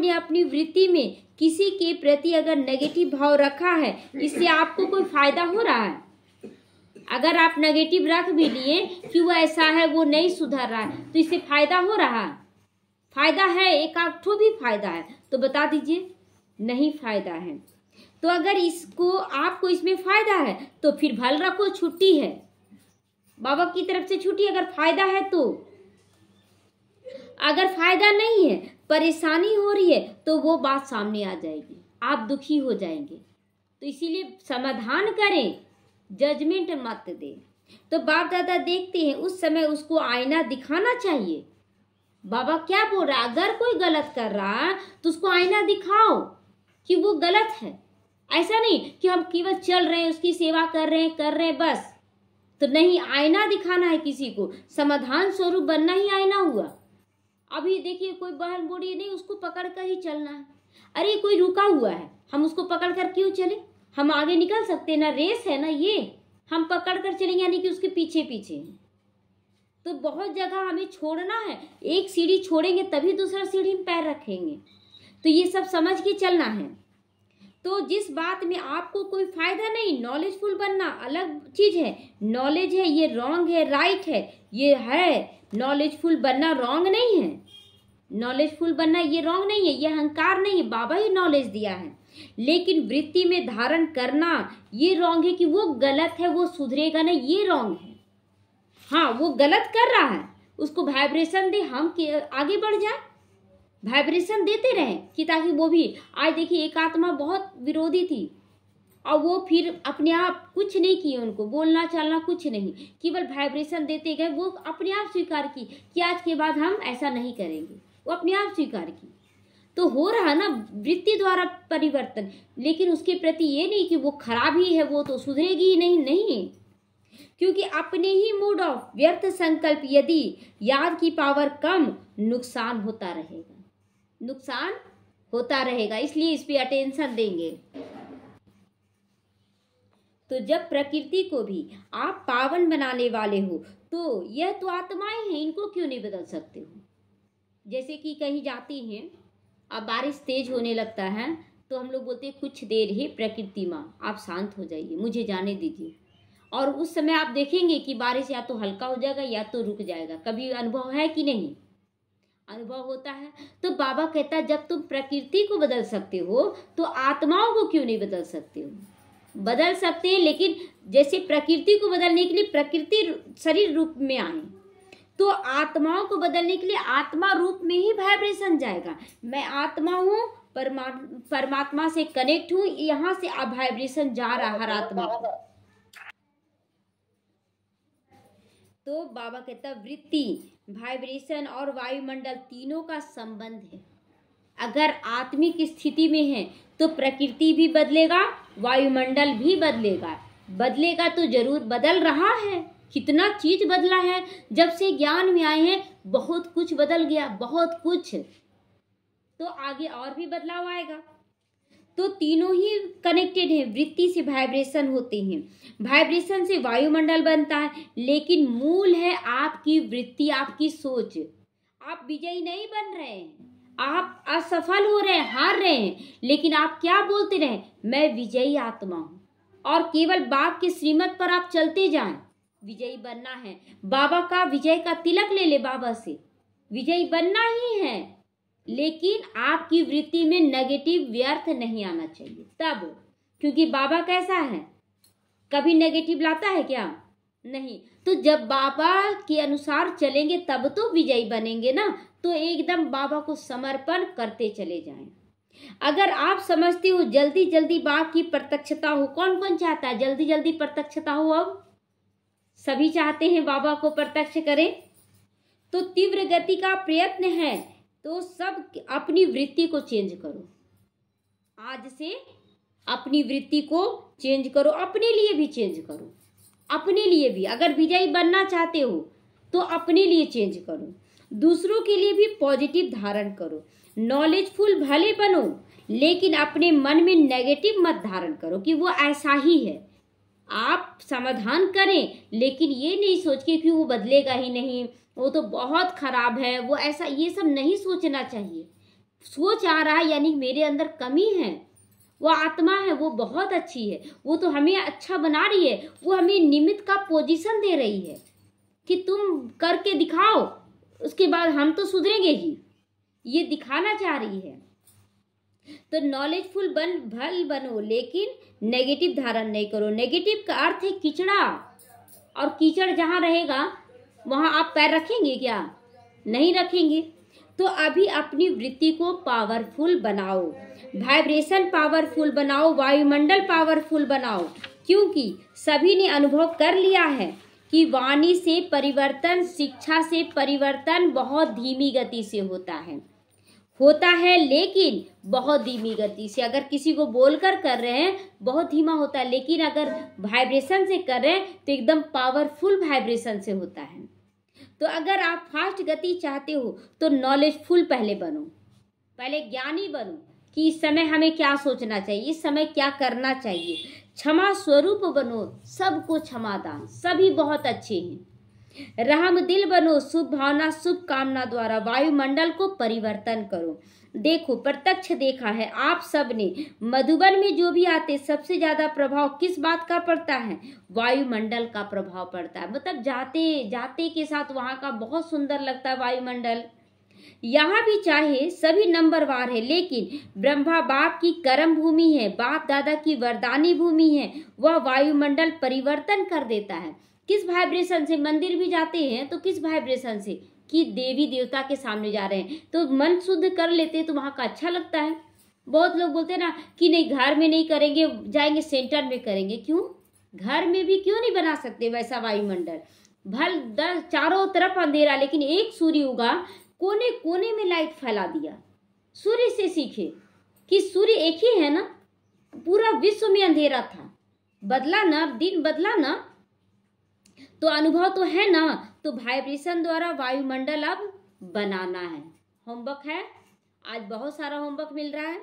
अपनी वृत्ति में किसी के प्रति अगर नेगेटिव भाव रखा है, इससे आपको कोई फायदा हो रहा है? अगर आप नेगेटिव रख भी लिए कि वो ऐसा है, वो नहीं सुधर रहा है, तो इससे फायदा हो रहा है? फायदा है, एक आध ठो भी फायदा है तो बता दीजिए। नहीं फायदा है। तो अगर आपको इसमें फायदा है तो फिर भल रखो, छुट्टी है, बाबा की तरफ से छुट्टी अगर फायदा है तो। अगर फायदा नहीं है, परेशानी हो रही है, तो वो बात सामने आ जाएगी, आप दुखी हो जाएंगे। तो इसीलिए समाधान करें, जजमेंट मत दे। तो बाप दादा देखते हैं, उस समय उसको आईना दिखाना चाहिए। बाबा क्या बोल रहा है? अगर कोई गलत कर रहा है तो उसको आईना दिखाओ कि वो गलत है। ऐसा नहीं कि हम केवल चल रहे हैं, उसकी सेवा कर रहे हैं बस। तो नहीं, आईना दिखाना है किसी को, समाधान स्वरूप बनना ही आईना हुआ। अभी देखिए कोई बहन बोली नहीं, उसको पकड़ कर ही चलना है। अरे कोई रुका हुआ है, हम उसको पकड़ कर क्यों चले? हम आगे निकल सकते हैं ना, रेस है ना ये, हम पकड़ कर चलेंगे यानी कि उसके पीछे पीछे हैं। तो बहुत जगह हमें छोड़ना है, एक सीढ़ी छोड़ेंगे तभी दूसरा सीढ़ी में पैर रखेंगे। तो ये सब समझ के चलना है। तो जिस बात में आपको कोई फायदा नहीं, नॉलेजफुल बनना अलग चीज है। नॉलेज है ये रॉन्ग है, राइट है ये है। नॉलेजफुल बनना रॉन्ग नहीं है, नॉलेजफुल बनना ये रॉन्ग नहीं है, ये अहंकार नहीं है, बाबा ही नॉलेज दिया है। लेकिन वृत्ति में धारण करना ये रॉन्ग है कि वो गलत है, वो सुधरेगा नहीं, ये रॉन्ग है। हाँ, वो गलत कर रहा है, उसको वाइब्रेशन दे, हम आगे बढ़ जाए, वाइब्रेशन देते रहें कि ताकि वो भी। आज देखिए एक आत्मा बहुत विरोधी थी और वो फिर अपने आप कुछ नहीं किए, उनको बोलना चालना कुछ नहीं, केवल वाइब्रेशन देते गए। वो अपने आप स्वीकार की कि आज के बाद हम ऐसा नहीं करेंगे, वो अपने आप स्वीकार की। तो हो रहा ना वृत्ति द्वारा परिवर्तन। लेकिन उसके प्रति ये नहीं कि वो खराब ही है, वो तो सुधरेगी ही नहीं, क्योंकि अपने ही मूड ऑफ व्यर्थ संकल्प, यदि याद की पावर कम, नुकसान होता रहेगा, नुकसान होता रहेगा। इसलिए इस पे अटेंशन देंगे। तो जब प्रकृति को भी आप पावन बनाने वाले हो, तो यह तो आत्माएं हैं, इनको क्यों नहीं बदल सकते हो? जैसे कि कहीं जाती हैं, अब बारिश तेज होने लगता है तो हम लोग बोलते हैं कुछ देर ही प्रकृति माँ आप शांत हो जाइए, मुझे जाने दीजिए। और उस समय आप देखेंगे कि बारिश या तो हल्का हो जाएगा या तो रुक जाएगा। कभी अनुभव है कि नहीं? अनुभव होता है। तो बाबा कहता है जब तुम प्रकृति को बदल सकते हो तो आत्माओं को क्यों नहीं बदल सकते हो? बदल सकते हैं, लेकिन जैसे प्रकृति को बदलने के लिए प्रकृति शरीर रूप में आए, तो आत्माओं को बदलने के लिए आत्मा रूप में ही वाइब्रेशन जाएगा। मैं आत्मा हूँ, परमात्मा से कनेक्ट हूँ, यहाँ से अब वाइब्रेशन जा रहा हर आत्मा को। तो बाबा कहता वृत्ति, वाइब्रेशन और वायुमंडल तीनों का संबंध है। अगर आत्मिक स्थिति में है तो प्रकृति भी बदलेगा, वायुमंडल भी बदलेगा तो जरूर बदल रहा है। कितना चीज बदला है जब से ज्ञान में आए हैं, बहुत कुछ बदल गया, बहुत कुछ। तो आगे और भी बदलाव आएगा। तो तीनों ही कनेक्टेड है, वृत्ति से वाइब्रेशन होते हैं, वाइब्रेशन से वायुमंडल बनता है। लेकिन मूल है आपकी वृत्ति, आपकी सोच। आप विजयी नहीं बन रहे हैं, आप असफल हो रहे हैं, हार रहे हैं, लेकिन आप क्या बोलते रहे? मैं विजयी आत्मा हूं। और केवल बाप के श्रीमत पर आप चलते जाएं। विजयी बनना है, बाबा का विजय का तिलक ले ले, बाबा से विजयी बनना ही है। लेकिन आपकी वृत्ति में नेगेटिव व्यर्थ नहीं आना चाहिए तब, क्योंकि बाबा कैसा है, कभी नेगेटिव लाता है क्या? नहीं। तो जब बाबा के अनुसार चलेंगे तब तो विजयी बनेंगे ना। तो एकदम बाबा को समर्पण करते चले जाएं। अगर आप समझते हो जल्दी जल्दी बाप की प्रत्यक्षता हो, कौन कौन चाहता है जल्दी जल्दी प्रत्यक्षता हो? अब सभी चाहते हैं बाबा को प्रत्यक्ष करें। तो तीव्र गति का प्रयत्न है, तो सब अपनी वृत्ति को चेंज करो। आज से अपनी वृत्ति को चेंज करो, अपने लिए भी चेंज करो, अपने लिए भी। अगर विजयी बनना चाहते हो तो अपने लिए चेंज करो, दूसरों के लिए भी पॉजिटिव धारण करो। नॉलेजफुल भले बनो, लेकिन अपने मन में नेगेटिव मत धारण करो कि वो ऐसा ही है। आप समाधान करें, लेकिन ये नहीं सोच के कि वो बदलेगा ही नहीं, वो तो बहुत खराब है, वो ऐसा, ये सब नहीं सोचना चाहिए। सोच आ रहा है यानी मेरे अंदर कमी है, वो आत्मा है, वो बहुत अच्छी है, वो तो हमें अच्छा बना रही है, वो हमें निमित्त का पोजीशन दे रही है कि तुम करके दिखाओ, उसके बाद हम तो सुधरेंगे ही, ये दिखाना चाह रही है। तो नॉलेजफुल बनो, लेकिन नेगेटिव धारण नहीं करो। नेगेटिव का अर्थ है कीचड़ा, और कीचड़ जहाँ रहेगा वहाँ आप पैर रखेंगे क्या? नहीं रखेंगे। तो अभी अपनी वृत्ति को पावरफुल बनाओ, वाइब्रेशन पावरफुल बनाओ, वायुमंडल पावरफुल बनाओ, क्योंकि सभी ने अनुभव कर लिया है कि वाणी से परिवर्तन, शिक्षा से परिवर्तन बहुत धीमी गति से होता है, लेकिन बहुत धीमी गति से। अगर किसी को बोलकर कर रहे हैं बहुत धीमा होता है, लेकिन अगर वाइब्रेशन से कर रहे हैं तो एकदम पावरफुल वाइब्रेशन से होता है। तो अगर आप फास्ट गति चाहते हो तो नॉलेजफुल पहले बनो, पहले ज्ञानी बनो कि इस समय हमें क्या सोचना चाहिए, इस समय क्या करना चाहिए। क्षमा स्वरूप बनो, सबको क्षमा दान, सभी बहुत अच्छे हैं। रहम दिल बनो, शुभ भावना शुभ कामना द्वारा वायुमंडल को परिवर्तन करो। देखो, प्रत्यक्ष देखा है आप सब ने, मधुबन में जो भी आते सबसे ज्यादा प्रभाव किस बात का पड़ता है? वायुमंडल का प्रभाव पड़ता है। मतलब जाते जाते के साथ वहां का बहुत सुंदर लगता है वायुमंडल। यहाँ भी चाहे सभी नंबरवार है, लेकिन ब्रह्मा बाप की कर्म भूमि है, बाप दादा की वरदानी भूमि है, वह वायुमंडल परिवर्तन कर देता है। किस वाइब्रेशन से? मंदिर भी जाते हैं तो किस वाइब्रेशन से? कि देवी देवता के सामने जा रहे हैं तो मन शुद्ध कर लेते हैं, तो वहां का अच्छा लगता है। बहुत लोग बोलते हैं ना कि नहीं घर में नहीं करेंगे, जाएंगे सेंटर में करेंगे। क्यों? घर में भी क्यों नहीं बना सकते वैसा वायुमंडल? भल चारों तरफ अंधेरा, लेकिन एक सूर्य उगा, कोने कोने में लाइट फैला दिया। सूर्य से सीखे कि सूर्य एक ही है ना, पूरा विश्व में अंधेरा था, बदला ना, दिन बदला ना, तो अनुभव तो है ना। तो वाइब्रेशन द्वारा वायुमंडल अब बनाना है। होमवर्क है, आज बहुत सारा होमवर्क मिल रहा है।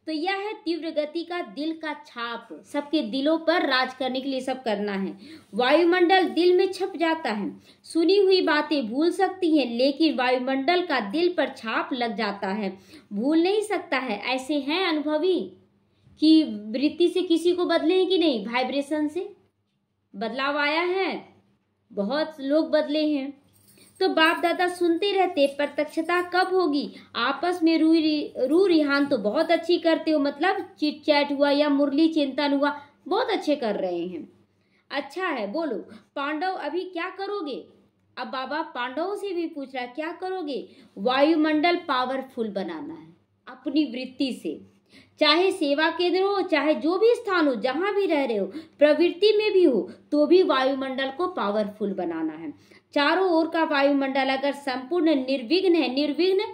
तो यह है तीव्र गति का दिल का छाप, सबके दिलों पर राज करने के लिए सब करना है। वायुमंडल दिल में छप जाता है, सुनी हुई बातें भूल सकती हैं, लेकिन वायुमंडल का दिल पर छाप लग जाता है, भूल नहीं सकता है। ऐसे हैं अनुभवी कि वृत्ति से किसी को बदले हैं कि नहीं? वाइब्रेशन से बदलाव आया है, बहुत लोग बदले हैं। तो बाप दादा सुनते रहते, प्रत्यक्षता कब होगी? आपस में रू रिहान तो बहुत अच्छी करते हो, मतलब चिट चैट हुआ या मुरली चिंतन हुआ, बहुत अच्छे कर रहे हैं, अच्छा है। बोलो पांडव अभी क्या करोगे? अब बाबा पांडवों से भी पूछ रहा है क्या करोगे? वायुमंडल पावरफुल बनाना है अपनी वृत्ति से, चाहे सेवा केंद्र हो, चाहे जो भी स्थान हो, जहां भी रह रहे हो, प्रवृत्ति में भी हो, तो भी वायुमंडल को पावरफुल बनाना है। चारों ओर का वायुमंडल अगर संपूर्ण निर्विघ्न है, निर्विघ्न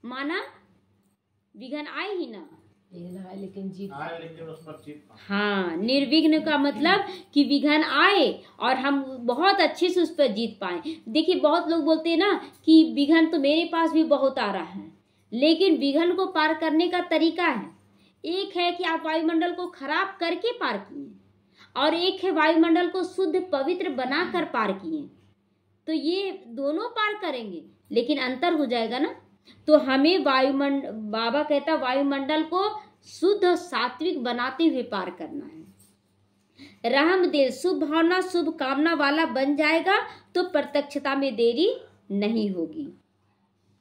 माना विघ्न आए ही ना, लेकिन जीत, हाँ, निर्विघ्न का मतलब कि विघ्न आए और हम बहुत अच्छे से उस पर जीत पाए। देखिए बहुत लोग बोलते हैं ना कि विघ्न तो मेरे पास भी बहुत आ रहा है, लेकिन विघ्न को पार करने का तरीका है। एक है कि आप वायुमंडल को खराब करके पार किए, और एक है वायुमंडल को शुद्ध पवित्र बनाकर पार किए। तो ये दोनों पार करेंगे, लेकिन अंतर हो जाएगा ना। तो हमें बाबा कहता वायुमंडल को शुद्ध और सात्विक बनाते हुए पार करना है। रहम दिल शुभ भावना शुभ कामना वाला बन जाएगा तो प्रत्यक्षता में देरी नहीं होगी।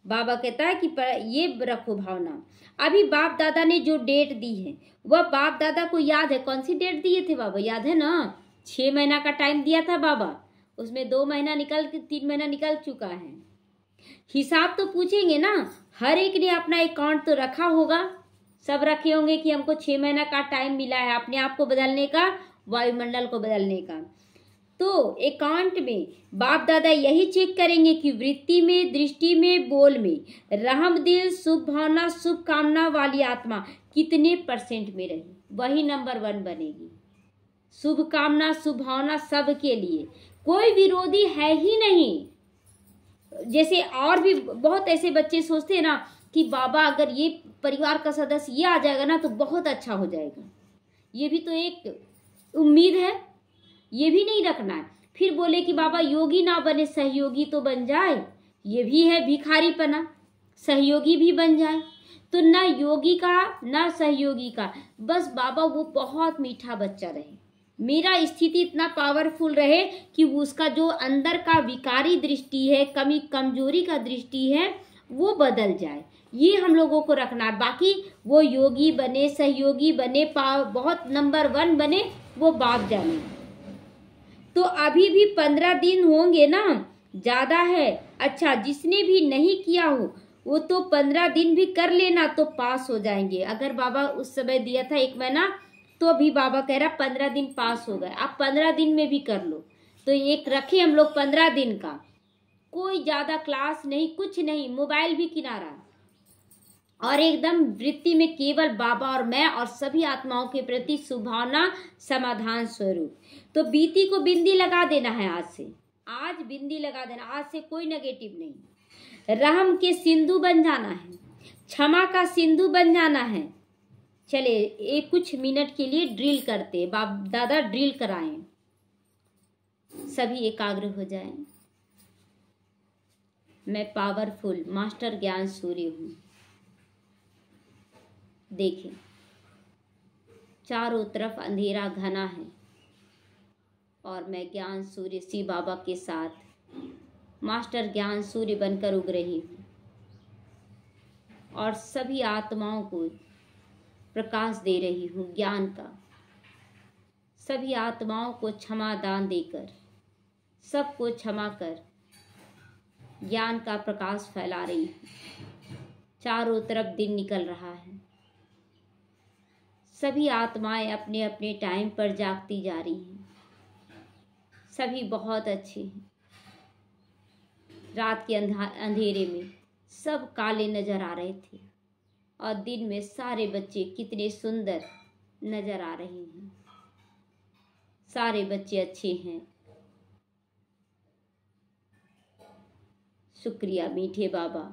बाबा कहता है कि ये रखो भावना। अभी बाप दादा ने जो डेट दी है वह बाप दादा को याद है। कौन सी डेट दिए थे बाबा? याद है ना? 6 महीना का टाइम दिया था बाबा, उसमें 2 महीना निकल के 3 महीना निकल चुका है। हिसाब तो पूछेंगे ना, हर एक ने अपना अकाउंट तो रखा होगा, सब रखे होंगे कि हमको 6 महीना का टाइम मिला है अपने आप को बदलने का, वायुमंडल को बदलने का। तो अकाउंट में बाप दादा यही चेक करेंगे कि वृत्ति में, दृष्टि में, बोल में रहम दिल शुभ भावना शुभ कामना वाली आत्मा कितने % में रही, वही नंबर 1 बनेगी। शुभ कामना शुभ भावना सब के लिए, कोई विरोधी है ही नहीं। जैसे और भी बहुत ऐसे बच्चे सोचते हैं ना कि बाबा अगर ये परिवार का सदस्य ये आ जाएगा ना तो बहुत अच्छा हो जाएगा। ये भी तो एक उम्मीद है, ये भी नहीं रखना है। फिर बोले कि बाबा योगी ना बने सहयोगी तो बन जाए, ये भी है भिखारीपना, सहयोगी भी बन जाए। तो ना योगी का ना सहयोगी का, बस बाबा वो बहुत मीठा बच्चा रहे, मेरा स्थिति इतना पावरफुल रहे कि उसका जो अंदर का विकारी दृष्टि है, कमी कमजोरी का दृष्टि है, वो बदल जाए। ये हम लोगों को रखना है। बाकी वो योगी बने, सहयोगी बने, बहुत नंबर 1 बने, वो बाप जाने। तो अभी भी 15 दिन होंगे ना, ज़्यादा है। अच्छा, जिसने भी नहीं किया हो वो तो 15 दिन भी कर लेना तो पास हो जाएंगे। अगर बाबा उस समय दिया था 1 महीना, तो अभी बाबा कह रहा 15 दिन पास हो गए, आप 15 दिन में भी कर लो। तो एक रखे हम लोग 15 दिन का, कोई ज़्यादा क्लास नहीं, कुछ नहीं, मोबाइल भी किनारा, और एकदम वृत्ति में केवल बाबा और मैं और सभी आत्माओं के प्रति सुभावना, समाधान स्वरूप। तो बीती को बिंदी लगा देना है आज से, आज बिंदी लगा देना, आज से कोई नेगेटिव नहीं। रहम के सिंधु बन जाना है, क्षमा का सिंधु बन जाना है। चले एक कुछ मिनट के लिए ड्रिल करते, बाप दादा ड्रिल कराएं, सभी एकाग्र हो जाएं। मैं पावरफुल मास्टर ज्ञान सूर्य हूं। देखें चारों तरफ अंधेरा घना है और मैं ज्ञान सूर्य शिव बाबा के साथ मास्टर ज्ञान सूर्य बनकर उग रही हूँ और सभी आत्माओं को प्रकाश दे रही हूँ ज्ञान का। सभी आत्माओं को क्षमा दान देकर, सबको क्षमा कर ज्ञान का प्रकाश फैला रही हूँ। चारों तरफ दिन निकल रहा है, सभी आत्माएं अपने अपने टाइम पर जागती जा रही हैं। सभी बहुत अच्छे हैं। रात के अंधेरे में सब काले नजर आ रहे थे और दिन में सारे बच्चे कितने सुंदर नजर आ रहे हैं। सारे बच्चे अच्छे हैं। शुक्रिया मीठे बाबा,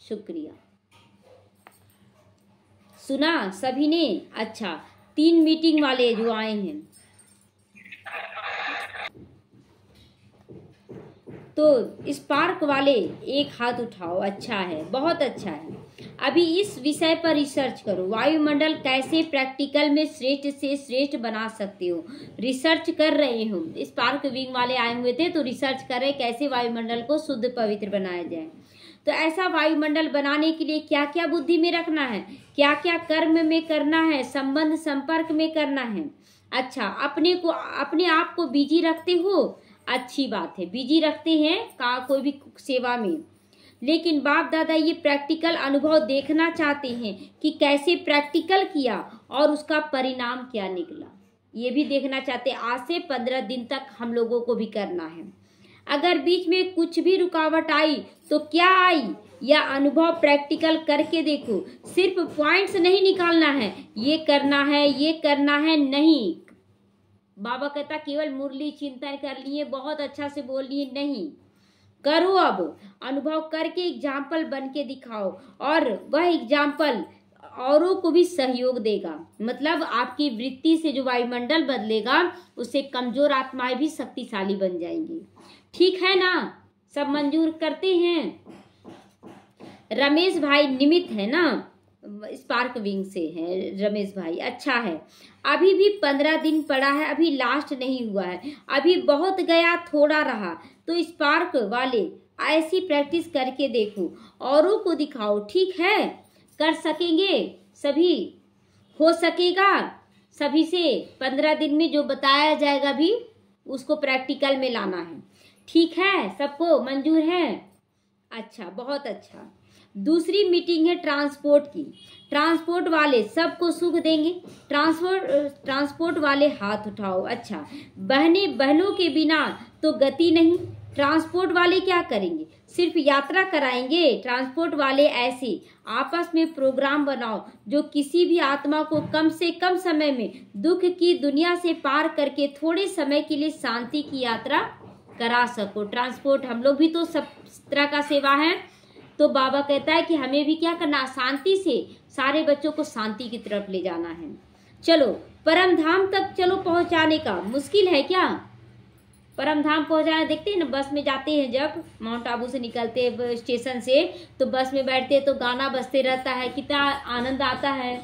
शुक्रिया। सुना सभी ने? अच्छा, 3 मीटिंग वाले जो आए हैं, तो स्पार्क वाले एक हाथ उठाओ। अच्छा है, बहुत अच्छा है। अभी इस विषय पर रिसर्च करो, वायुमंडल कैसे प्रैक्टिकल में श्रेष्ठ से श्रेष्ठ बना सकते हो। रिसर्च कर रहे हो, स्पार्क विंग वाले आए हुए थे तो रिसर्च कर रहे कैसे वायुमंडल को शुद्ध पवित्र बनाया जाए। तो ऐसा वायुमंडल बनाने के लिए क्या क्या बुद्धि में रखना है, क्या क्या कर्म में करना है, संबंध संपर्क में करना है। अच्छा, अपने आप को बिजी रखते हो, अच्छी बात है, बिजी रखते हैं का कोई भी सेवा में, लेकिन बाप दादा ये प्रैक्टिकल अनुभव देखना चाहते हैं कि कैसे प्रैक्टिकल किया और उसका परिणाम क्या निकला, ये भी देखना चाहते हैं। आज से 15 दिन तक हम लोगों को भी करना है। अगर बीच में कुछ भी रुकावट आई तो क्या आई, या अनुभव प्रैक्टिकल करके देखो। सिर्फ पॉइंट्स नहीं निकालना है, ये करना है, ये करना है, नहीं। बाबा कहता केवल मुरली चिंतन कर लिए, बहुत अच्छा से बोल लिए, नहीं। करो, अब अनुभव करके एग्जाम्पल बन के दिखाओ और वह एग्जाम्पल औरों को भी सहयोग देगा। मतलब आपकी वृत्ति से जो वायुमंडल बदलेगा उससे कमजोर आत्माएं भी शक्तिशाली बन जाएंगी। ठीक है ना? सब मंजूर करते हैं? रमेश भाई निमित्त है ना, स्पार्क विंग से है रमेश भाई। अच्छा है, अभी भी 15 दिन पड़ा है, अभी लास्ट नहीं हुआ है, अभी बहुत गया थोड़ा रहा। तो स्पार्क वाले ऐसी प्रैक्टिस करके देखो, औरों को दिखाओ। ठीक है, कर सकेंगे सभी, हो सकेगा सभी से। 15 दिन में जो बताया जाएगा भी उसको प्रैक्टिकल में लाना है। ठीक है, सबको मंजूर है? अच्छा, बहुत अच्छा। दूसरी मीटिंग है ट्रांसपोर्ट की। ट्रांसपोर्ट वाले सबको सुख देंगे। ट्रांसपोर्ट वाले हाथ उठाओ। अच्छा, बहनों के बिना तो गति नहीं। ट्रांसपोर्ट वाले क्या करेंगे? सिर्फ यात्रा कराएंगे। ट्रांसपोर्ट वाले ऐसे आपस में प्रोग्राम बनाओ जो किसी भी आत्मा को कम से कम समय में दुख की दुनिया से पार करके थोड़े समय के लिए शांति की यात्रा करा सको। ट्रांसपोर्ट हम लोग भी तो सब तरह का सेवा है, तो बाबा कहता है कि हमें भी क्या करना, शांति से सारे बच्चों को शांति की तरफ ले जाना है। चलो परम धाम तक चलो पहुंचाने का मुश्किल है क्या? परम धाम पहुंचाना, देखते हैं ना बस में जाते हैं, जब माउंट आबू से निकलते हैं स्टेशन से तो बस में बैठते हैं तो गाना बजते रहता है, कितना आनंद आता है।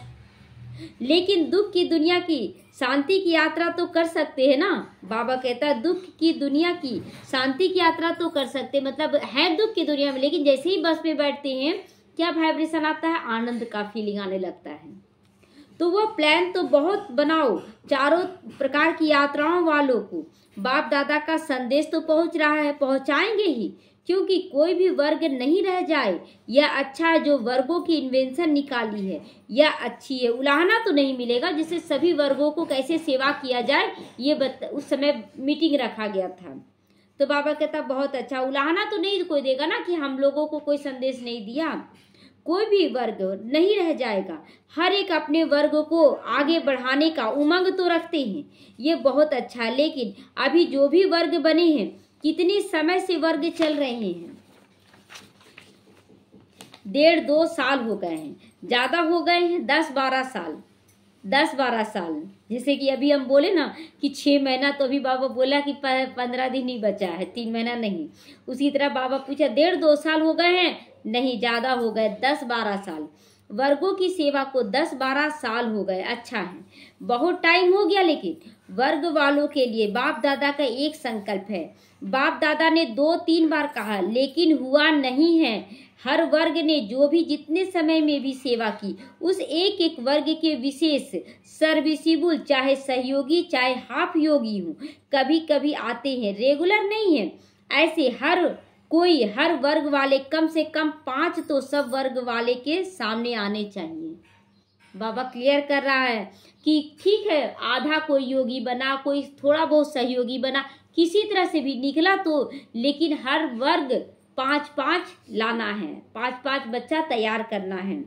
लेकिन दुख की दुनिया की शांति की यात्रा तो कर सकते हैं ना। बाबा कहता है दुख की दुनिया की शांति की यात्रा तो कर सकते, मतलब है दुख की दुनिया में, लेकिन जैसे ही बस में बैठते हैं क्या वाइब्रेशन आता है, आनंद का फीलिंग आने लगता है। तो वो प्लान तो बहुत बनाओ, चारों प्रकार की यात्राओं वालों को बाप दादा का संदेश तो पहुंच रहा है, पहुंचाएंगे ही, क्योंकि कोई भी वर्ग नहीं रह जाए। यह अच्छा है जो वर्गों की इन्वेंशन निकाली है, यह अच्छी है। उलाहना तो नहीं मिलेगा, जिससे सभी वर्गों को कैसे सेवा किया जाए ये उस समय मीटिंग रखा गया था। तो बाबा कहता बहुत अच्छा, उलाहना तो नहीं कोई देगा ना कि हम लोगों को कोई संदेश नहीं दिया। कोई भी वर्ग नहीं रह जाएगा, हर एक अपने वर्ग को आगे बढ़ाने का उमंग तो रखते हैं, ये बहुत अच्छा है। लेकिन अभी जो भी वर्ग बने हैं, कितने समय से वर्ग चल रहे हैं, 1.5-2 साल हो गए हैं, ज्यादा हो गए हैं 10-12 साल, 10-12 साल। जैसे कि अभी हम बोले ना कि 6 महीना, तो अभी बाबा बोला कि 15 दिन ही बचा है, 3 महीना नहीं। उसी तरह बाबा पूछा 1.5-2 साल हो गए हैं, नहीं ज्यादा हो गए, 10-12 साल। वर्गों की सेवा को 10-12 साल हो गए, अच्छा है, बहुत टाइम हो गया। लेकिन वर्ग वालों के लिए बाप दादा का एक संकल्प है। बाप दादा ने 2-3 बार कहा, लेकिन हुआ नहीं है। हर वर्ग ने जो भी जितने समय में भी सेवा की, उस एक एक वर्ग के विशेष सर्विसिबल, चाहे सहयोगी चाहे हाफ योगी हूँ, कभी कभी आते हैं, रेगुलर नहीं है। ऐसे हर वर्ग वाले कम से कम 5 तो सब वर्ग वाले के सामने आने चाहिए। बाबा क्लियर कर रहा है कि ठीक है, आधा कोई योगी बना, कोई थोड़ा बहुत सहयोगी बना, किसी तरह से भी निकला तो, लेकिन हर वर्ग 5-5 लाना है, 5-5 बच्चा तैयार करना है।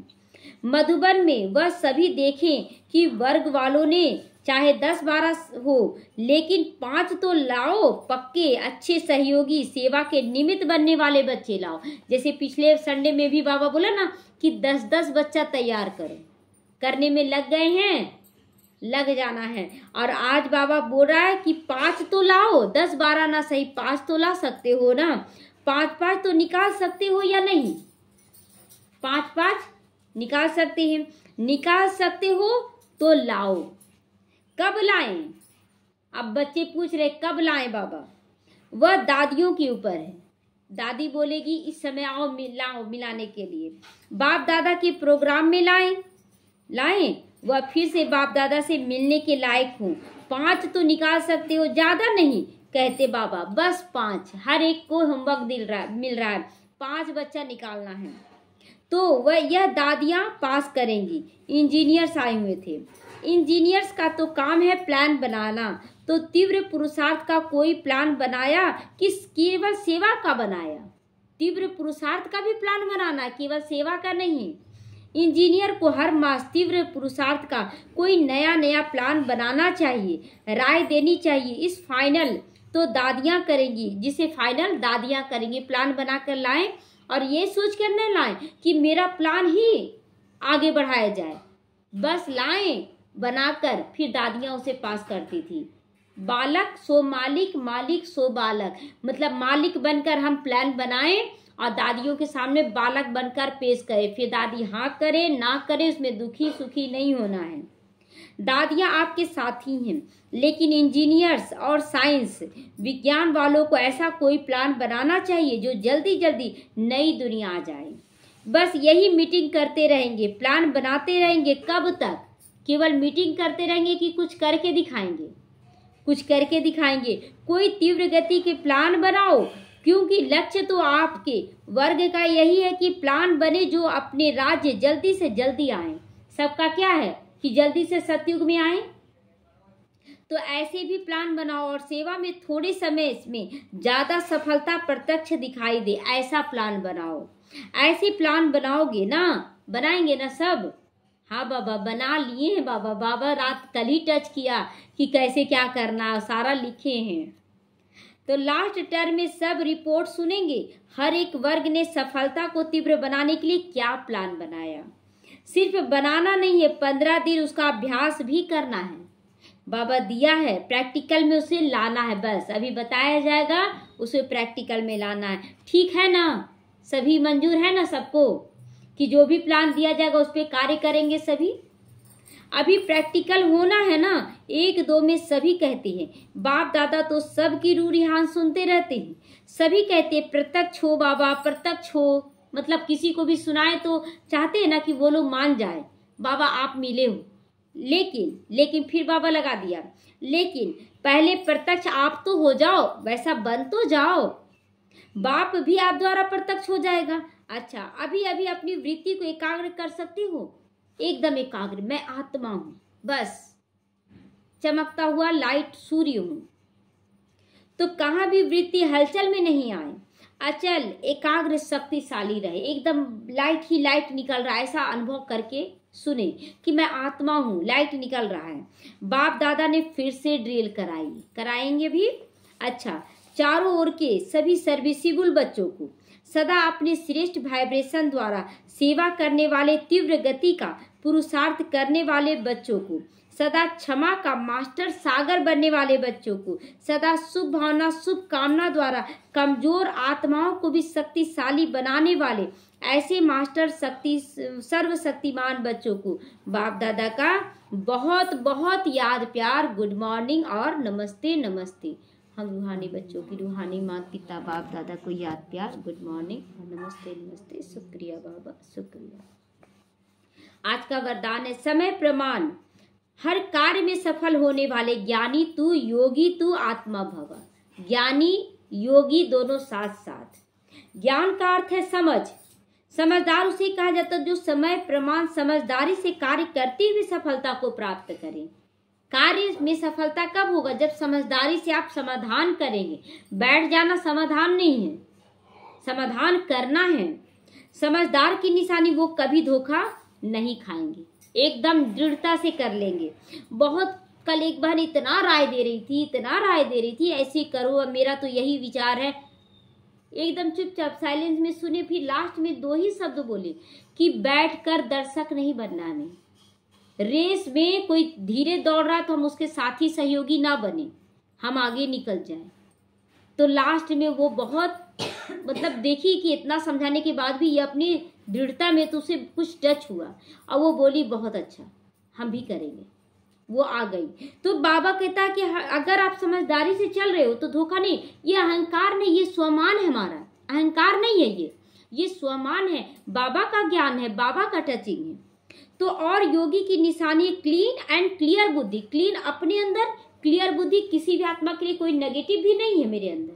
मधुबन में वह सभी देखें कि वर्ग वालों ने चाहे 10-12 हो, लेकिन 5 तो लाओ, पक्के अच्छे सहयोगी, सेवा के निमित्त बनने वाले बच्चे लाओ। जैसे पिछले संडे में भी बाबा बोला ना कि 10-10 बच्चा तैयार करो, करने में लग गए हैं, लग जाना है। और आज बाबा बोल रहा है कि 5 तो लाओ, 10-12 ना सही, 5 तो ला सकते हो ना, 5-5 तो निकाल सकते हो या नहीं? 5-5 निकाल सकते हैं, निकाल सकते हो तो लाओ। कब लाएं? अब बच्चे पूछ रहे कब लाएं बाबा, वह दादियों के ऊपर है। दादी बोलेगी इस समय आओ, लाओ मिलाने के लिए। बाप दादा के प्रोग्राम में लाएं, वह फिर से बाप दादा से मिलने के लायक हूँ। 5 तो निकाल सकते हो, ज्यादा नहीं कहते बाबा, बस 5। हर एक को होमवर्क मिल रहा है, 5 बच्चा निकालना है। तो वह यह दादियां पास करेंगी। इंजीनियर्स आए हुए थे, इंजीनियर्स का तो काम है प्लान बनाना। तो तीव्र पुरुषार्थ का कोई प्लान बनाया कि केवल सेवा का बनाया? तीव्र पुरुषार्थ का भी प्लान बनाना, केवल सेवा का नहीं। इंजीनियर को हर मास तीव्र पुरुषार्थ का कोई नया प्लान बनाना चाहिए, राय देनी चाहिए। इस फाइनल तो दादियां करेंगी, जिसे फाइनल दादियां करेंगी। प्लान बनाकर लाएं और ये सोच कर न लाएं कि मेरा प्लान ही आगे बढ़ाया जाए, बस लाएं बनाकर, फिर दादियां उसे पास करती थी। बालक सो मालिक, मालिक सो बालक, मतलब मालिक बनकर हम प्लान बनाएं और दादियों के सामने बालक बनकर पेश करें, फिर दादी हाँ करे ना करे उसमें दुखी सुखी नहीं होना है। दादियां आपके साथी हैं, लेकिन इंजीनियर्स और साइंस विज्ञान वालों को ऐसा कोई प्लान बनाना चाहिए जो जल्दी जल्दी नई दुनिया आ जाए। बस यही मीटिंग करते रहेंगे, प्लान बनाते रहेंगे। कब तक? केवल मीटिंग करते रहेंगे कि कुछ करके दिखाएंगे? कुछ करके दिखाएंगे। कोई तीव्र गति के प्लान बनाओ, क्योंकि लक्ष्य तो आपके वर्ग का यही है कि प्लान बने जो अपने राज्य जल्दी से जल्दी आए। सबका क्या है कि जल्दी से सतयुग में आए। तो ऐसे भी प्लान बनाओ और सेवा में थोड़े समय में ज्यादा सफलता प्रत्यक्ष दिखाई दे, ऐसा प्लान बनाओ। ऐसे प्लान बनाओगे ना, बनाएंगे ना सब? हाँ बाबा बना लिए हैं बाबा, बाबा रात कल ही टच किया कि कैसे क्या करना, सारा लिखे हैं। तो लास्ट टर्म में सब रिपोर्ट सुनेंगे। हर एक वर्ग ने सफलता को तीव्र बनाने के लिए क्या प्लान बनाया। सिर्फ बनाना नहीं है, 15 दिन उसका अभ्यास भी करना है। बाबा दिया है, प्रैक्टिकल में उसे लाना है। बस अभी बताया जाएगा, उसे प्रैक्टिकल में लाना है। ठीक है ना? सभी मंजूर है ना सबको कि जो भी प्लान दिया जाएगा उस पर कार्य करेंगे सभी? अभी प्रैक्टिकल होना है ना। 1-2 में सभी कहते हैं। बाप दादा तो सबकी रूरिहान सुनते रहते हैं। सभी कहते हैं प्रत्यक्ष हो बाबा, प्रत्यक्ष हो। मतलब किसी को भी सुनाए तो चाहते हैं ना कि वो लोग मान जाए, बाबा आप मिले हो। लेकिन फिर बाबा लगा दिया, लेकिन पहले प्रत्यक्ष आप तो हो जाओ, वैसा बन तो जाओ, बाप भी आप द्वारा प्रत्यक्ष हो जाएगा। अच्छा, अभी अभी अपनी वृत्ति को एकाग्र कर सकती हो? एकदम एकाग्र, मैं आत्मा हूं, बस चमकता हुआ लाइट सूर्य हूं। तो कहां भी वृत्ति हलचल में नहीं आए, अचल एकाग्र शक्तिशाली रहे, एकदम लाइट ही लाइट निकल रहा है, ऐसा अनुभव करके सुने कि मैं आत्मा हूं, लाइट निकल रहा है। बाप दादा ने फिर से ड्रिल कराएंगे भी। अच्छा, चारों ओर के सभी सर्विसिबल बच्चों को सदा अपने श्रेष्ठ वाइब्रेशन द्वारा सेवा करने वाले, तीव्र गति का पुरुषार्थ करने वाले बच्चों को, सदा क्षमा का मास्टर सागर बनने वाले बच्चों को, सदा शुभ भावना शुभ कामना द्वारा कमजोर आत्माओं को भी शक्तिशाली बनाने वाले ऐसे मास्टर सर्वशक्तिमान बच्चों को बाप दादा का बहुत बहुत याद प्यार, गुड मॉर्निंग और नमस्ते नमस्ते। हम रूहानी बच्चों की रूहानी माता पिता बाप दादा को याद प्यार, गुड मॉर्निंग और नमस्ते नमस्ते। शुक्रिया बाबा, शुक्रिया। आज का वरदान है समय प्रमाण। हर कार्य में सफल होने वाले ज्ञानी तू, योगी तू, आत्मा भव। ज्ञानी योगी दोनों साथ साथ। ज्ञान का अर्थ है समझ। समझदार उसे कहा जाता है जो समय प्रमाण समझदारी से कार्य करते हुए सफलता को प्राप्त करे। कार्य में सफलता कब होगा? जब समझदारी से आप समाधान करेंगे। बैठ जाना समाधान नहीं है, समाधान करना है। समझदार की निशानी वो कभी धोखा नहीं खाएंगे, एकदम दृढ़ता से कर लेंगे। बहुत कल एक बहन इतना राय दे रही थी, ऐसे करो, मेरा तो यही विचार है। एकदम चुपचाप साइलेंस में सुने, फिर लास्ट में 2 ही शब्द बोले कि बैठकर दर्शक नहीं बनना हमें। रेस में कोई धीरे दौड़ रहा तो हम उसके साथी सहयोगी ना बने, हम आगे निकल जाएं। तो लास्ट में वो बहुत मतलब देखी कि इतना समझाने के बाद भी ये अपनी दृढ़ता में तो उसे कुछ टच हुआ और वो बोली बहुत अच्छा, हम भी करेंगे। वो आ गई। तो बाबा कहता है कि अगर आप समझदारी से चल रहे हो तो धोखा नहीं। ये अहंकार नहीं, ये स्वमान है हमारा, अहंकार नहीं है, ये स्वमान है। बाबा का ज्ञान है, बाबा का टचिंग है। तो और योगी की निशानी क्लीन एंड क्लियर बुद्धि। क्लीन अपने अंदर, क्लियर बुद्धि। किसी भी आत्मा के लिए कोई नेगेटिव भी नहीं है मेरे अंदर,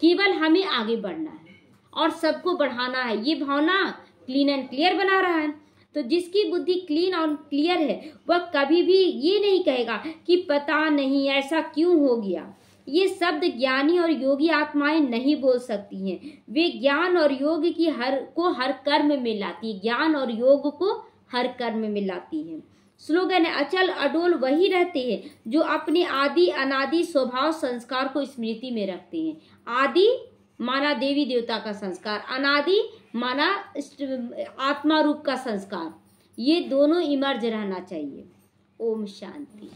केवल हमें आगे बढ़ना है और सबको बढ़ाना है। ये भावना क्लीन एंड क्लियर बना रहा है। तो जिसकी बुद्धि क्लीन और क्लियर है वह कभी भी ये नहीं कहेगा कि पता नहीं ऐसा क्यों हो गया। ये शब्द ज्ञानी और योगी आत्माएं नहीं बोल सकती हैं। वे ज्ञान और योग की हर कर्म में लाती है, ज्ञान और योग को हर कर्म में लाती है। स्लोगन है अचल अडोल वही रहते हैं जो अपने आदि अनादि स्वभाव संस्कार को स्मृति में रखते हैं। आदि माना देवी देवता का संस्कार, अनादि माना आत्मा रूप का संस्कार। ये दोनों इमर्ज रहना चाहिए। ओम शांति।